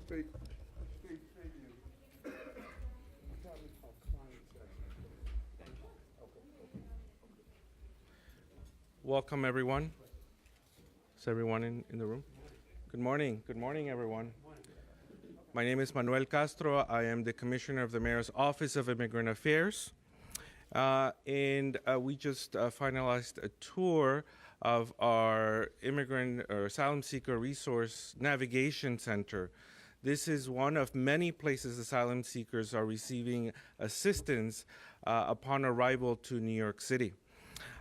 Stay. Welcome, everyone. Is everyone in the room? Good morning. Good morning, everyone. My name is Manuel Castro. I am the Commissioner of the Mayor's Office of Immigrant Affairs. And we just finalized a tour of our immigrant or asylum seeker resource navigation center. This is one of many places asylum seekers are receiving assistance upon arrival to New York City.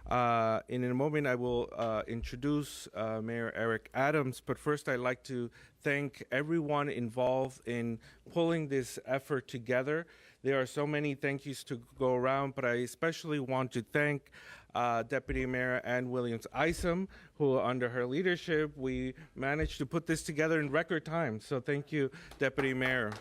In a moment, I will introduce Mayor Eric Adams, but first I'd like to thank everyone involved in pulling this effort together. There are so many thank yous to go around, but I especially want to thank Deputy Mayor Ann Williams-Isom, who under her leadership, we managed to put this together in record time. So thank you, Deputy Mayor.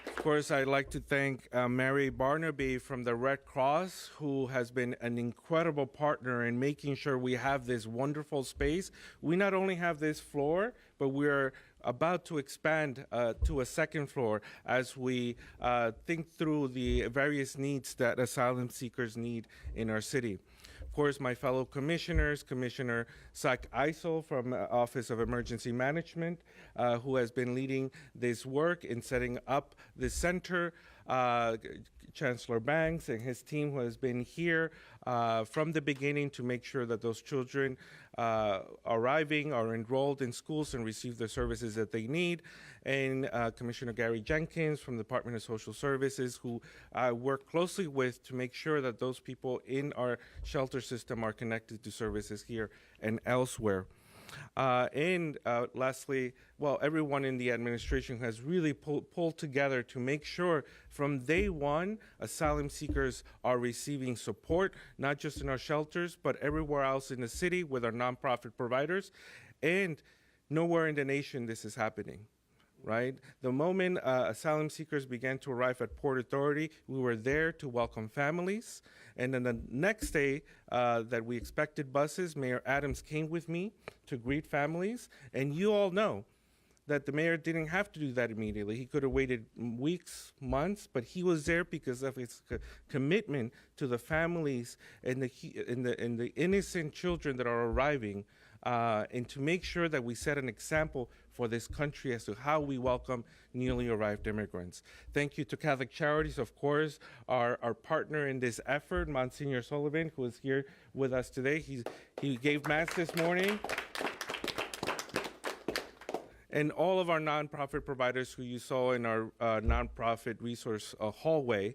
Of course, I'd like to thank Mary Barnaby from the Red Cross, who has been an incredible partner in making sure we have this wonderful space. We not only have this floor, but we're about to expand to a second floor as we think through the various needs that asylum seekers need in our city. Of course, my fellow commissioners, Commissioner Zach Eisel from the Office of Emergency Management, who has been leading this work in setting up this center, Chancellor Banks and his team who has been here from the beginning to make sure that those children arriving are enrolled in schools and receive the services that they need, and Commissioner Gary Jenkins from the Department of Social Services, who I work closely with to make sure that those people in our shelter system are connected to services here and elsewhere. And lastly, well, everyone in the administration has really pulled together to make sure from day one, asylum seekers are receiving support, not just in our shelters, but everywhere else in the city with our nonprofit providers. And nowhere in the nation this is happening. Right? The moment asylum seekers began to arrive at Port Authority, we were there to welcome families. And then the next day that we expected buses, Mayor Adams came with me to greet families. And you all know that the mayor didn't have to do that immediately. He could have waited weeks, months, but he was there because of his commitment to the families and the innocent children that are arriving, and to make sure that we set an example for this country as to how we welcome newly arrived immigrants. Thank you to Catholic Charities, of course, our partner in this effort, Monsignor Sullivan, who is here with us today. He gave Mass this morning. And all of our nonprofit providers who you saw in our nonprofit resource hallway.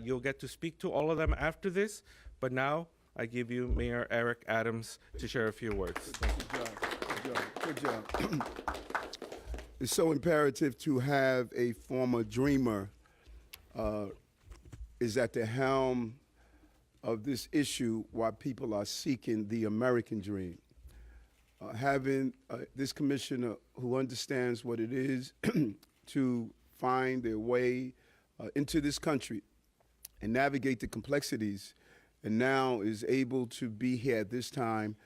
You'll get to speak to all of them after this, but now I give you Mayor Eric Adams to share a few words. Good job. It's so imperative to have a former dreamer is at the helm of this issue while people are seeking the American dream. Having this commissioner who understands what it is to find their way into this country and navigate the complexities, and now is able to be here at this time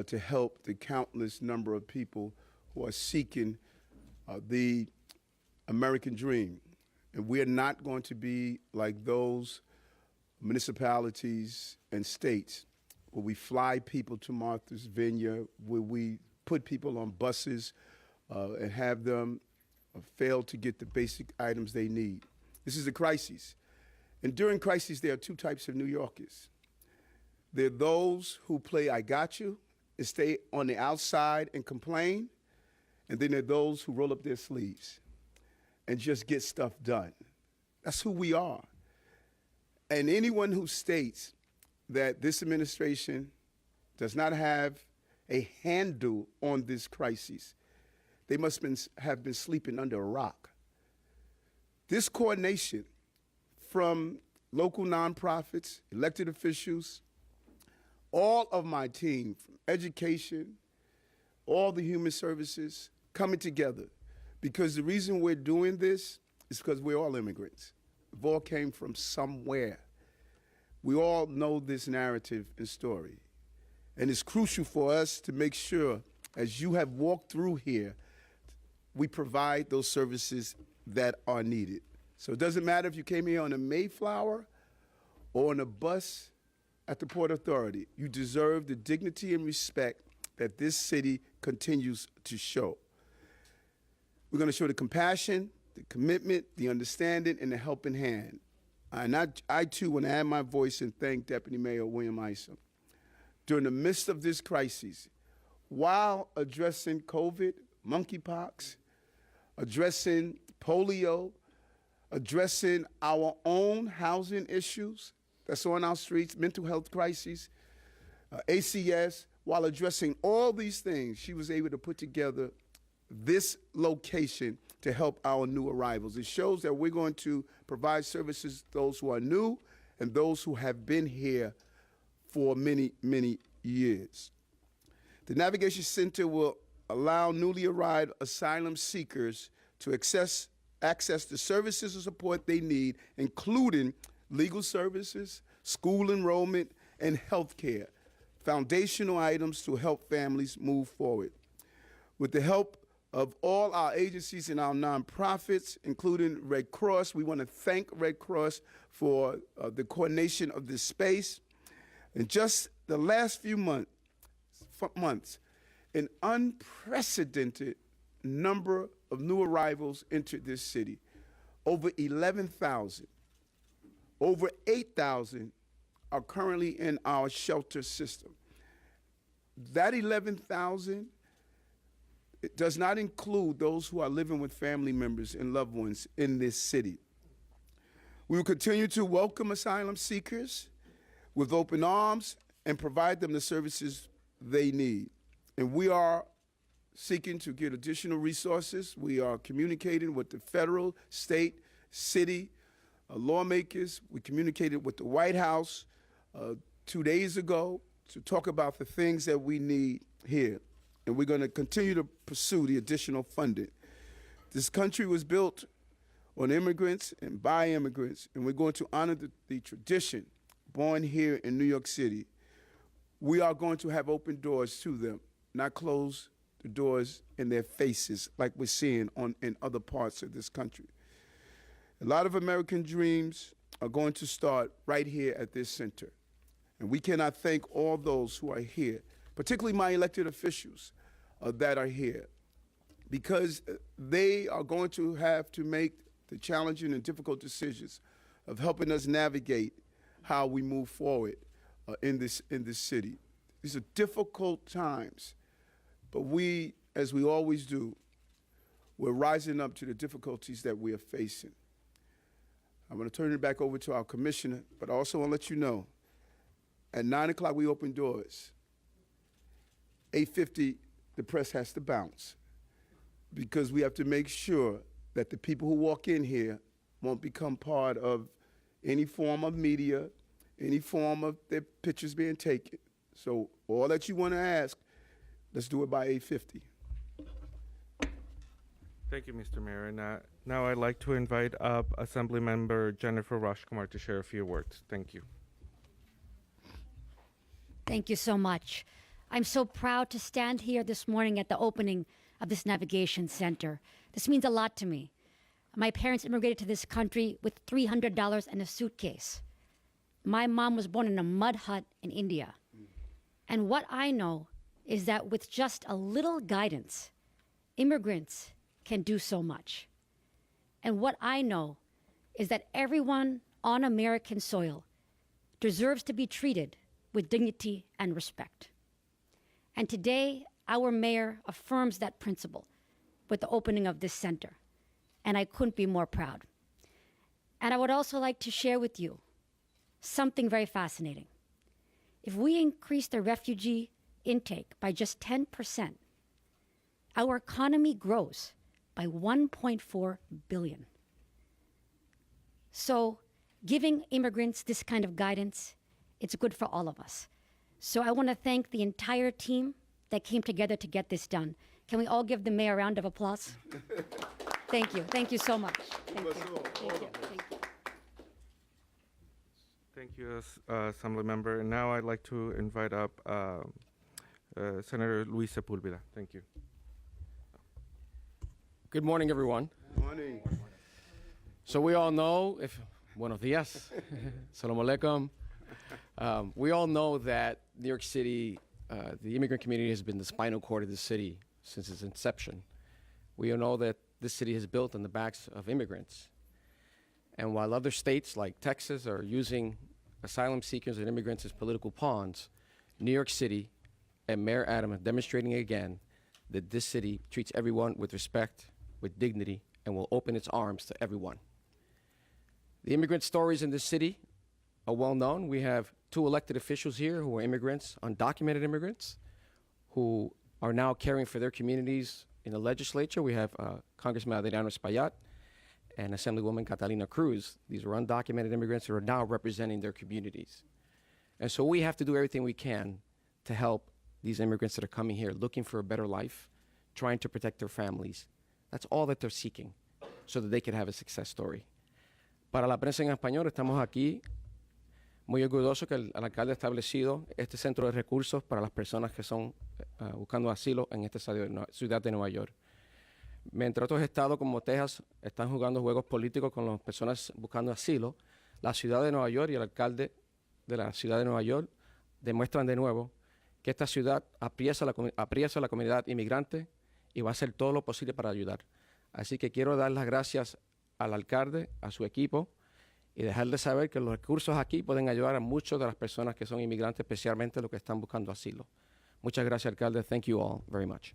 to help the countless number of people who are seeking the American dream. And we are not going to be like those municipalities and states where we fly people to Martha's Vineyard, where we put people on buses and have them fail to get the basic items they need. This is a crisis. And during crises, there are two types of New Yorkers. There are those who play I got you and stay on the outside and complain, and then there are those who roll up their sleeves and just get stuff done. That's who we are. And anyone who states that this administration does not have a handle on this crisis, they must have been sleeping under a rock. This coordination from local nonprofits, elected officials, all of my team, from education, all the human services, coming together. Because the reason we're doing this is because we're all immigrants. We've all came from somewhere. We all know this narrative and story. And it's crucial for us to make sure as you have walked through here, we provide those services that are needed. So it doesn't matter if you came here on a Mayflower or on a bus at the Port Authority. You deserve the dignity and respect that this city continues to show. We're going to show the compassion, the commitment, the understanding, and the helping hand. And I too, want to add my voice and thank Deputy Mayor William Isom. During the midst of this crisis, while addressing COVID, monkeypox, addressing polio, addressing our own housing issues that's on our streets, mental health crises, ACS, while addressing all these things, she was able to put together this location to help our new arrivals. It shows that we're going to provide services to those who are new and those who have been here for many, many years. The Navigation Center will allow newly arrived asylum seekers to access the services and support they need, including legal services, school enrollment, and health care, foundational items to help families move forward. With the help of all our agencies and our nonprofits, including Red Cross, we want to thank Red Cross for the coordination of this space. In just the last few months, an unprecedented number of new arrivals entered this city. Over 11,000. Over 8,000 are currently in our shelter system. That 11,000, it does not include those who are living with family members and loved ones in this city. We will continue to welcome asylum seekers with open arms and provide them the services they need. And we are seeking to get additional resources. We are communicating with the federal, state, city lawmakers. We communicated with the White House 2 days ago to talk about the things that we need here. And we're going to continue to pursue the additional funding. This country was built on immigrants and by immigrants, and we're going to honor the tradition born here in New York City. We are going to have open doors to them, not close the doors in their faces like we're seeing in other parts of this country. A lot of American dreams are going to start right here at this center. And we cannot thank all those who are here, particularly my elected officials that are here, because they are going to have to make the challenging and difficult decisions of helping us navigate how we move forward in this city. These are difficult times, but we, as we always do, we're rising up to the difficulties that we are facing. I'm going to turn it back over to our commissioner, but I also want to let you know, at 9 o'clock we open doors. 8:50, the press has to bounce, because we have to make sure that the people who walk in here won't become part of any form of media, any form of their pictures being taken. So all that you want to ask, let's do it by 8:50. Thank you, Mr. Mayor. And now I'd like to invite up Assemblymember Jennifer Rajkumar to share a few words. Thank you. Thank you so much. I'm so proud to stand here this morning at the opening of this navigation center. This means a lot to me. My parents immigrated to this country with $300 in a suitcase. My mom was born in a mud hut in India. And what I know is that with just a little guidance, immigrants can do so much. And what I know is that everyone on American soil deserves to be treated with dignity and respect. And today, our mayor affirms that principle with the opening of this center. And I couldn't be more proud. And I would also like to share with you something very fascinating. If we increase the refugee intake by just 10%, our economy grows by $1.4 billion. So giving immigrants this kind of guidance, it's good for all of us. So I want to thank the entire team that came together to get this done. Can we all give the mayor a round of applause? Thank you. Thank you so much. Thank you. Thank you. Thank you. Thank you, Assemblymember. And now I'd like to invite up Senator Luis Sepulveda. Thank you. Good morning, everyone. Morning. So we all know, buenos días, salam alaikum. We all know that New York City, the immigrant community has been the spinal cord of the city since its inception. We all know that this city is built on the backs of immigrants. And while other states like Texas are using asylum seekers and immigrants as political pawns, New York City and Mayor Adam are demonstrating again that this city treats everyone with respect, with dignity, and will open its arms to everyone. The immigrant stories in this city are well known. We have 2 elected officials here who are immigrants, undocumented immigrants, who are now caring for their communities in the legislature. We have Congressman Adriano Espaillat and Assemblywoman Catalina Cruz. These are undocumented immigrants who are now representing their communities. And so we have to do everything we can to help these immigrants that are coming here looking for a better life, trying to protect their families. That's all that they're seeking, so that they can have a success story. Para la prensa en español, estamos aquí muy orgullosos que el alcalde ha establecido este centro de recursos para las personas que son buscando asilo en esta ciudad de Nueva York. Mientras otros estados como Texas están jugando juegos políticos con las personas buscando asilo, la ciudad de Nueva York y el alcalde de la ciudad de Nueva York demuestran de nuevo que esta ciudad aprecia a la comunidad inmigrante y va a hacer todo lo posible para ayudar. Así que quiero dar las gracias al alcalde, a su equipo, y dejarles saber que los recursos aquí pueden ayudar a muchas de las personas que son inmigrantes, especialmente los que están buscando asilo. Muchas gracias, alcalde. Thank you all very much.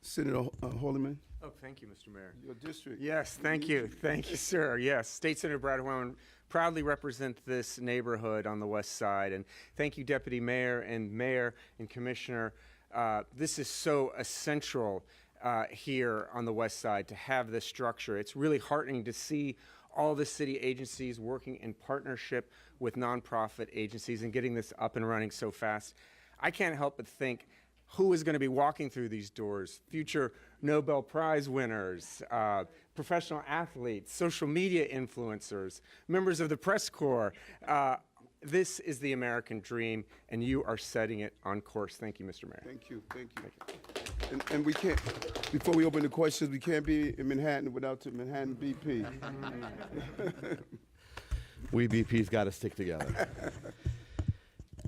Senator Holliman, Oh, thank you, Mr. Mayor. your district. Yes, thank you. Thank you, sir. Yes, State Senator Brad Hoyman proudly represent this neighborhood on the west side. And thank you, Deputy Mayor and Commissioner. This is so essential here on the west side to have this structure. It's really heartening to see all the city agencies working in partnership with nonprofit agencies and getting this up and running so fast. I can't help but think, who is going to be walking through these doors? Future Nobel Prize winners, professional athletes, social media influencers, members of the press corps. This is the American dream, and you are setting it on course. Thank you, Mr. Mayor. Thank you. And we can't, before we open the questions, we can't be in Manhattan without the Manhattan BP. We BP's got to stick together.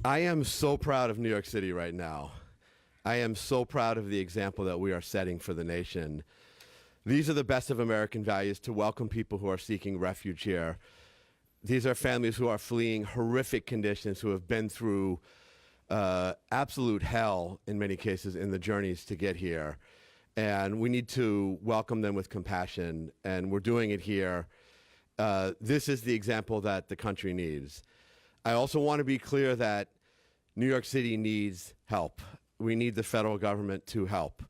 I am so proud of New York City right now. I am so proud of the example that we are setting for the nation. These are the best of American values, to welcome people who are seeking refuge here. These are families who are fleeing horrific conditions, who have been through absolute hell in many cases in the journeys to get here. And we need to welcome them with compassion, and we're doing it here. This is the example that the country needs. I also want to be clear that New York City needs help. We need the federal government to help.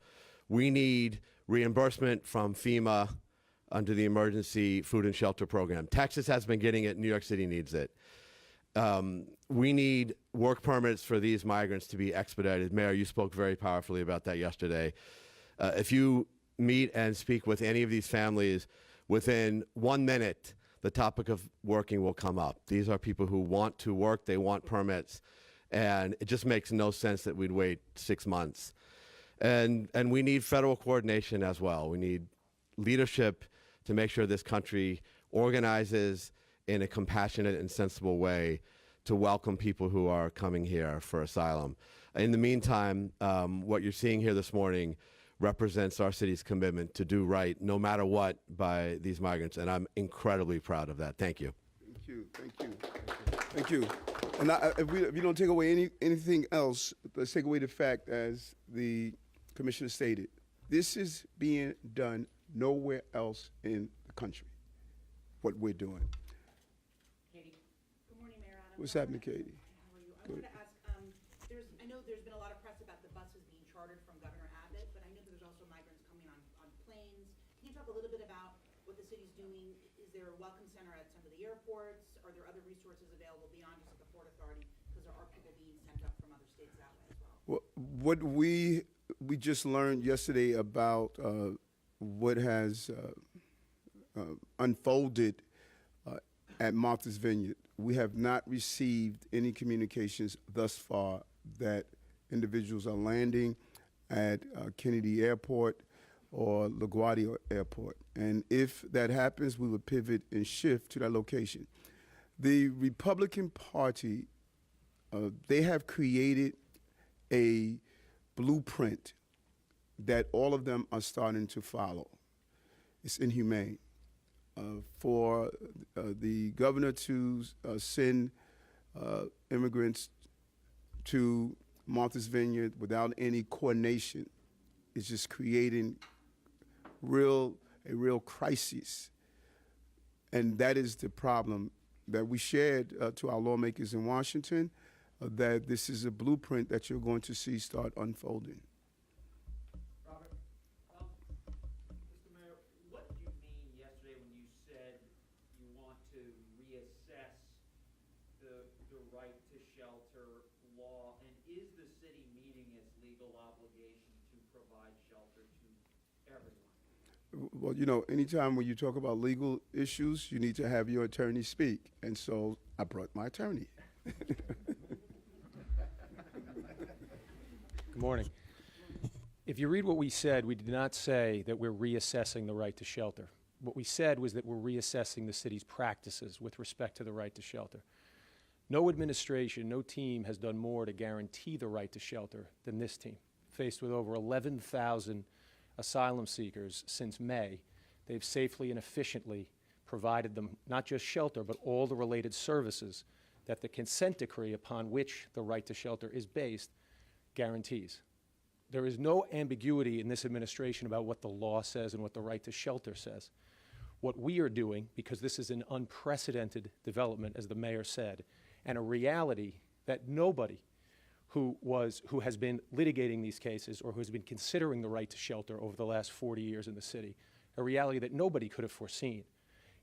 We need reimbursement from FEMA under the Emergency Food and Shelter Program. Texas has been getting it. New York City needs it. We need work permits for these migrants to be expedited. Mayor, you spoke very powerfully about that yesterday. If you meet and speak with any of these families, within 1 minute, the topic of working will come up. These are people who want to work, they want permits, and it just makes no sense that we'd wait 6 months. And we need federal coordination as well. We need leadership to make sure this country organizes in a compassionate and sensible way to welcome people who are coming here for asylum. In the meantime, what you're seeing here this morning represents our city's commitment to do right, no matter what, by these migrants, and I'm incredibly proud of that. Thank you. Thank you. And if you don't take away anything else, let's take away the fact, as the commissioner stated, this is being done nowhere else in the country, what we're doing. Katie. Good morning, Mayor Adam. What's happening, Katie? How are you? I wanted to ask, I know there's been a lot of press about the buses being chartered from Governor Abbott, but I know that there's also migrants coming on planes. Can you talk a little bit about what the city's doing? Is there a welcome center at some of the airports? Are there other resources available beyond just at the Port Authority? Because there are people being sent up from other states that way as well. What we just learned yesterday about what has unfolded at Martha's Vineyard. We have not received any communications thus far that individuals are landing at Kennedy Airport or LaGuardia Airport. And if that happens, we would pivot and shift to that location. The Republican Party, they have created a blueprint that all of them are starting to follow. It's inhumane. For the governor to send immigrants to Martha's Vineyard without any coordination is just creating a real crisis. And that is the problem that we shared to our lawmakers in Washington, that this is a blueprint that you're going to see start unfolding. Robert, Mr. Mayor, what did you mean yesterday when you said you want to reassess the right to shelter law? And is the city meeting its legal obligation to provide shelter to everyone? Well, anytime when you talk about legal issues, you need to have your attorney speak. And so I brought my attorney. Good morning. If you read what we said, we did not say that we're reassessing the right to shelter. What we said was that we're reassessing the city's practices with respect to the right to shelter. No administration, no team has done more to guarantee the right to shelter than this team. Faced with over 11,000 asylum seekers since May, they've safely and efficiently provided them not just shelter, but all the related services that the consent decree upon which the right to shelter is based guarantees. There is no ambiguity in this administration about what the law says and what the right to shelter says. What we are doing, because this is an unprecedented development, as the mayor said, and a reality that nobody who has been litigating these cases or who has been considering the right to shelter over the last 40 years in the city, a reality that nobody could have foreseen.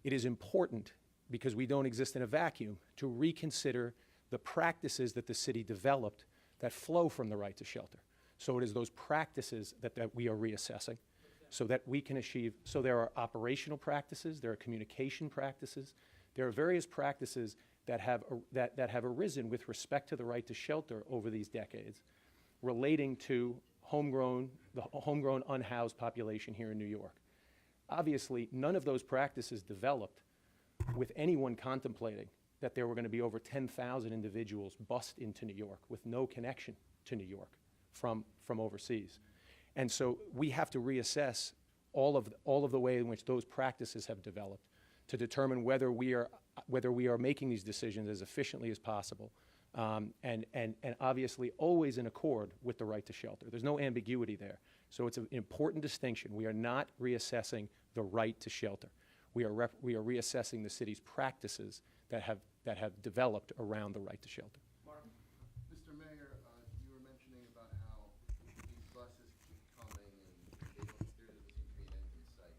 It is important, because we don't exist in a vacuum, to reconsider the practices that the city developed that flow from the right to shelter. So it is those practices that we are reassessing so that we can achieve. So there are operational practices, there are communication practices, there are various practices that have arisen with respect to the right to shelter over these decades, relating to the homegrown unhoused population here in New York. Obviously, none of those practices developed with anyone contemplating that there were going to be over 10,000 individuals bussed into New York with no connection to New York from overseas. And so we have to reassess all of the way in which those practices have developed to determine whether we are making these decisions as efficiently as possible, and obviously always in accord with the right to shelter. There's no ambiguity there. So it's an important distinction. We are not reassessing the right to shelter. We are reassessing the city's practices that have developed around the right to shelter. Mr. Mayor, you were mentioning about how these buses keep coming and there doesn't seem to be an end in sight.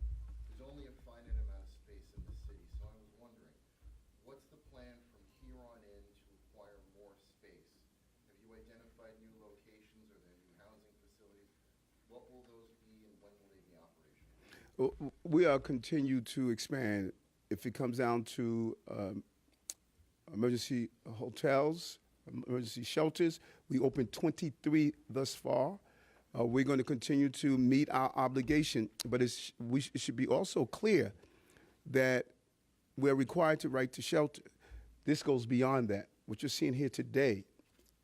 There's only a finite amount of space in the city, so I was wondering, what's the plan from here on in to acquire more space? Have you identified new locations? Are there new housing facilities? What will those be and when will they be operational? We are continue to expand. If it comes down to emergency hotels, emergency shelters, we opened 23 thus far. We're going to continue to meet our obligation, but it should be also clear that we're required to right to shelter. This goes beyond that. What you're seeing here today,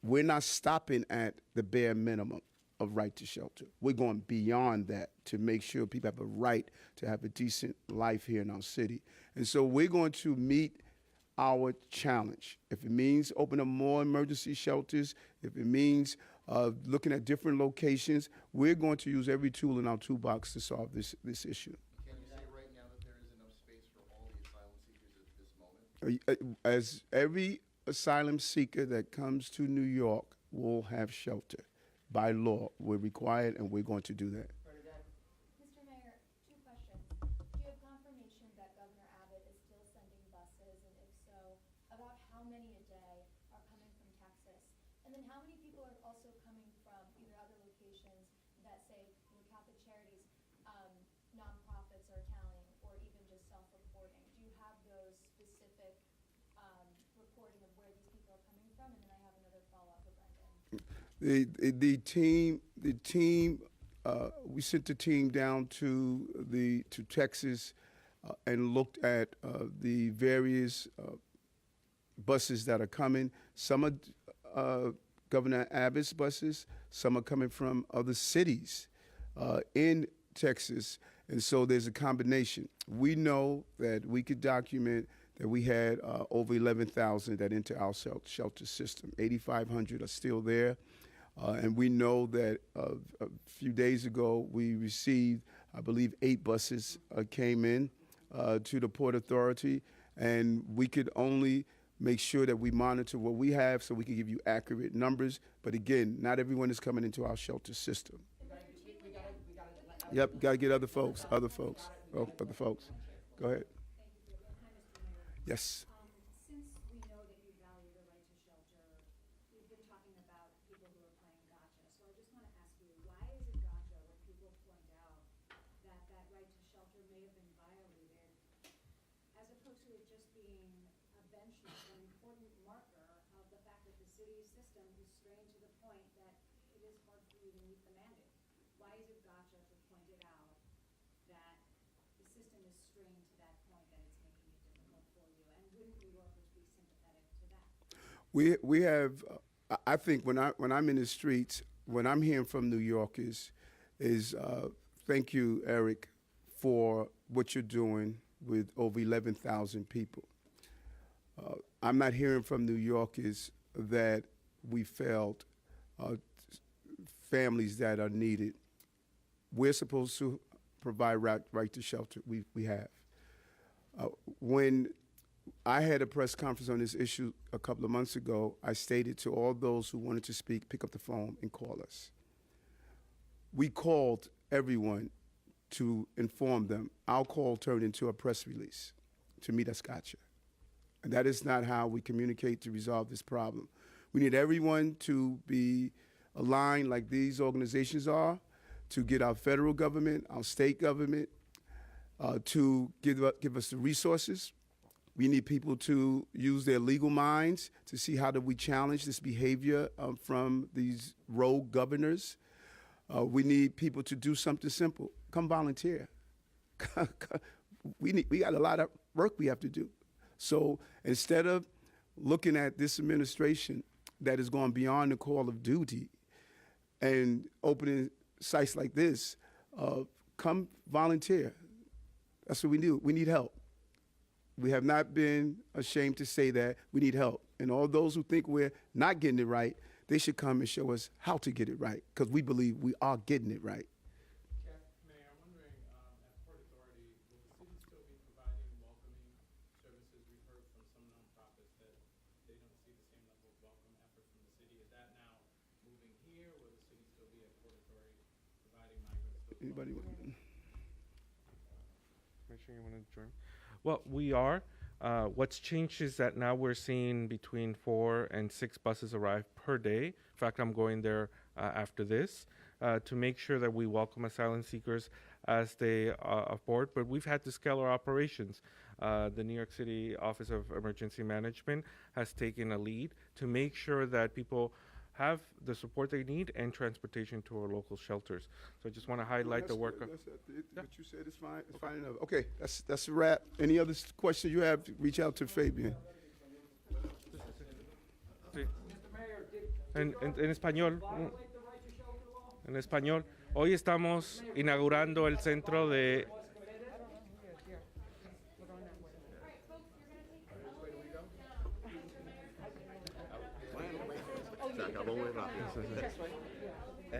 we're not stopping at the bare minimum of right to shelter. We're going beyond that to make sure people have a right to have a decent life here in our city. And so we're going to meet our challenge. If it means opening up more emergency shelters, if it means looking at different locations, we're going to use every tool in our toolbox to solve this issue. Can you say right now that there is enough space for all the asylum seekers at this moment? As every asylum seeker that comes to New York will have shelter. By law, we're required, and we're going to do that. Mr. Mayor, two questions. Do you have confirmation that Governor Abbott is still sending buses, and if so, about how many a day are coming from Texas? And then how many people are also coming from either other locations that say, Catholic Charities, nonprofits are Italian, or even just self-reporting? Do you have those specific The team. We sent the team down to Texas and looked at the various buses that are coming. Some are Governor Abbott's buses. Some are coming from other cities in Texas, and so there's a combination. We know that we could document that we had over 11,000 that enter our shelter system. 8,500 are still there. And we know that a few days ago we received, I believe, 8 buses came in to the Port Authority, and we could only make sure that we monitor what we have so we can give you accurate numbers. But again, not everyone is coming into our shelter system. Yep, got to get other folks. Other folks. Go ahead. Yes. Since we know that you value the right to shelter, we've been talking about people who are playing gotcha. So I just want to ask you, why is it gotcha when people point out that that right to shelter may have been violated, as opposed to it just being a benchmark, an important marker of the fact that the city's system is strained to the point that it is hard for you to meet the mandate? Why is it gotcha to point it out that the system is strained to that point that it's making it difficult for you? And wouldn't New Yorkers be sympathetic to that? We have. I think when I'm in the streets, what I'm hearing from New Yorkers is thank you, Eric, for what you're doing with over 11,000 people. I'm not hearing from New Yorkers that we failed families that are needed. We're supposed to provide right to shelter. We have. When I had a press conference on this issue a couple of months ago, I stated to all those who wanted to speak, pick up the phone and call us. We called everyone to inform them. Our call turned into a press release to meet us gotcha. And that is not how we communicate to resolve this problem. We need everyone to be aligned like these organizations are, to get our federal government, our state government, to give us the resources. We need people to use their legal minds to see how do we challenge this behavior from these rogue governors. We need people to do something simple. Come volunteer. We got a lot of work we have to do. So instead of looking at this administration that is going beyond the call of duty and opening sites like this, come volunteer. That's what we do. We need help. We have not been ashamed to say that we need help. And all those who think we're not getting it right, they should come and show us how to get it right, because we believe we are getting it right. Mayor, I'm wondering, at Port Authority, will the city still be providing welcoming services? We've heard from some nonprofits that they don't see the same level of welcome effort from the city. Is that now moving here? Will the city still be at Port Authority providing migrants? Anybody? Commissioner, you want to join? Well, we are. What's changed is that now we're seeing between 4 and 6 buses arrive per day. In fact, I'm going there after this to make sure that we welcome asylum seekers as they aboard. But we've had to scale our operations. The New York City Office of Emergency Management has taken a lead to make sure that people have the support they need and transportation to our local shelters. So I just want to highlight the work. What you said is fine. It's fine enough. Okay, that's a wrap. Any other questions you have, reach out to Fabian. Sí. En español. En español. Hoy estamos inaugurando el centro de...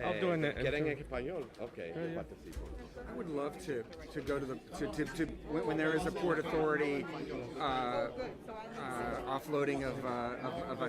I'll do it. ¿Quieren en español? Okay. I would love to go to the when there is a Port Authority offloading of